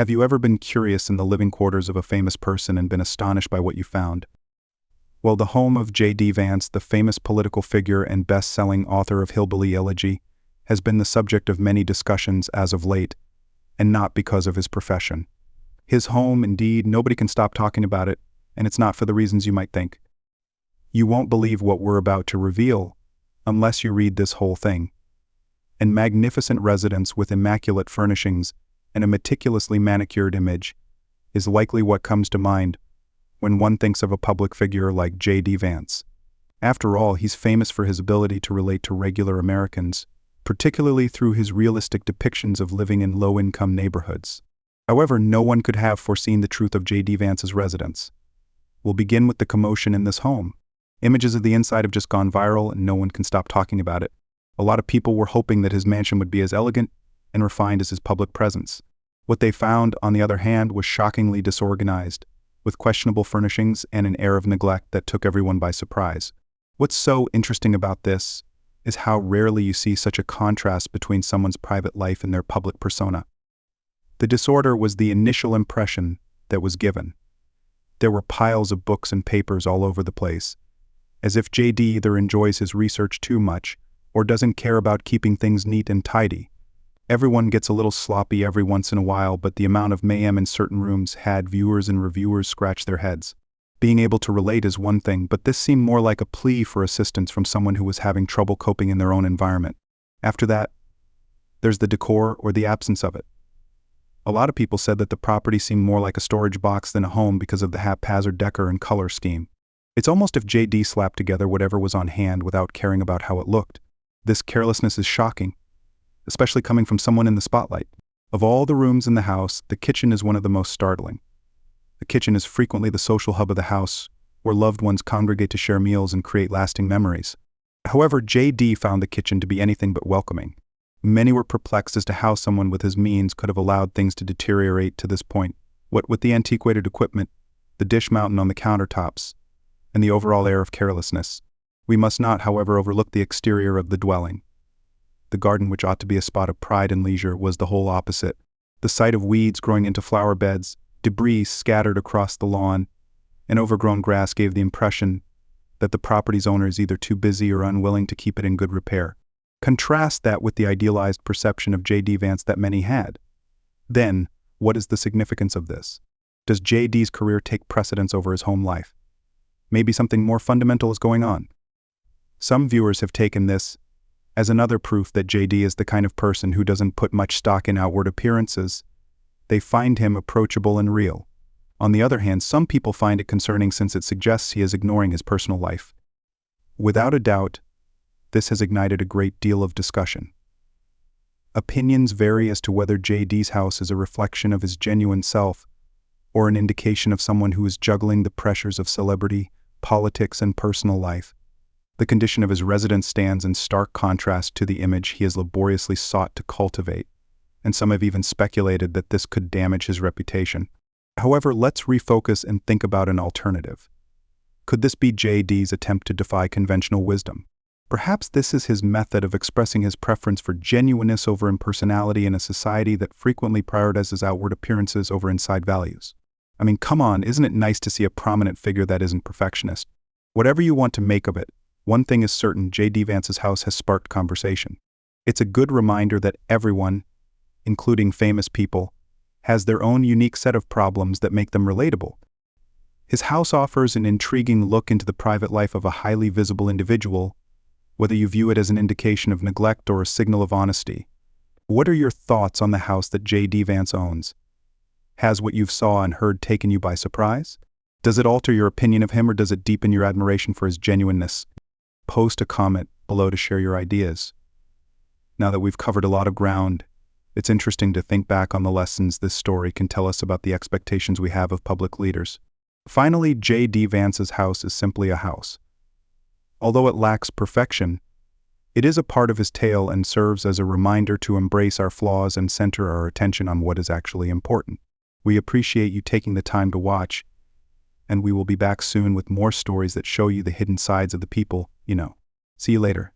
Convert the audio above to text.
Have you ever been curious in the living quarters of a famous person and been astonished by what you found? Well, the home of JD Vance, the famous political figure and best-selling author of Hillbilly Elegy, has been the subject of many discussions as of late, and not because of his profession. His home, indeed, nobody can stop talking about it, and it's not for the reasons you might think. You won't believe what we're about to reveal unless you read this whole thing. A magnificent residence with immaculate furnishings and a meticulously manicured image is likely what comes to mind when one thinks of a public figure like JD Vance. After all, he's famous for his ability to relate to regular Americans, particularly through his realistic depictions of living in low-income neighborhoods. However, no one could have foreseen the truth of JD Vance's residence. We'll begin with the commotion in this home. Images of the inside have just gone viral and no one can stop talking about it. A lot of people were hoping that his mansion would be as elegant and refined as his public presence. What they found, on the other hand, was shockingly disorganized, with questionable furnishings and an air of neglect that took everyone by surprise. What's so interesting about this is how rarely you see such a contrast between someone's private life and their public persona. The disorder was the initial impression that was given. There were piles of books and papers all over the place, as if JD either enjoys his research too much or doesn't care about keeping things neat and tidy. Everyone gets a little sloppy every once in a while, but the amount of mayhem in certain rooms had viewers and reviewers scratch their heads. Being able to relate is one thing, but this seemed more like a plea for assistance from someone who was having trouble coping in their own environment. After that, there's the decor or the absence of it. A lot of people said that the property seemed more like a storage box than a home because of the haphazard decor and color scheme. It's almost if JD slapped together whatever was on hand without caring about how it looked. This carelessness is shocking, especially coming from someone in the spotlight. Of all the rooms in the house, the kitchen is one of the most startling. The kitchen is frequently the social hub of the house, where loved ones congregate to share meals and create lasting memories. However, JD found the kitchen to be anything but welcoming. Many were perplexed as to how someone with his means could have allowed things to deteriorate to this point. What with the antiquated equipment, the dish mountain on the countertops, and the overall air of carelessness. We must not, however, overlook the exterior of the dwelling. The garden, which ought to be a spot of pride and leisure, was the whole opposite. The sight of weeds growing into flower beds, debris scattered across the lawn, and overgrown grass gave the impression that the property's owner is either too busy or unwilling to keep it in good repair. Contrast that with the idealized perception of JD Vance that many had. Then, what is the significance of this? Does JD's career take precedence over his home life? Maybe something more fundamental is going on. Some viewers have taken this as another proof that JD is the kind of person who doesn't put much stock in outward appearances. They find him approachable and real. On the other hand, some people find it concerning since it suggests he is ignoring his personal life. Without a doubt, this has ignited a great deal of discussion. Opinions vary as to whether JD's house is a reflection of his genuine self or an indication of someone who is juggling the pressures of celebrity, politics, and personal life. The condition of his residence stands in stark contrast to the image he has laboriously sought to cultivate, and some have even speculated that this could damage his reputation. However, let's refocus and think about an alternative. Could this be JD's attempt to defy conventional wisdom? Perhaps this is his method of expressing his preference for genuineness over impersonality in a society that frequently prioritizes outward appearances over inside values. I mean, come on, isn't it nice to see a prominent figure that isn't perfectionist? Whatever you want to make of it, one thing is certain: JD Vance's house has sparked conversation. It's a good reminder that everyone, including famous people, has their own unique set of problems that make them relatable. His house offers an intriguing look into the private life of a highly visible individual, whether you view it as an indication of neglect or a signal of honesty. What are your thoughts on the house that JD Vance owns? Has what you've saw and heard taken you by surprise? Does it alter your opinion of him, or does it deepen your admiration for his genuineness? Post a comment below to share your ideas. Now that we've covered a lot of ground, it's interesting to think back on the lessons this story can tell us about the expectations we have of public leaders. Finally, JD Vance's house is simply a house. Although it lacks perfection, it is a part of his tale and serves as a reminder to embrace our flaws and center our attention on what is actually important. We appreciate you taking the time to watch, and we will be back soon with more stories that show you the hidden sides of the people you know. See you later.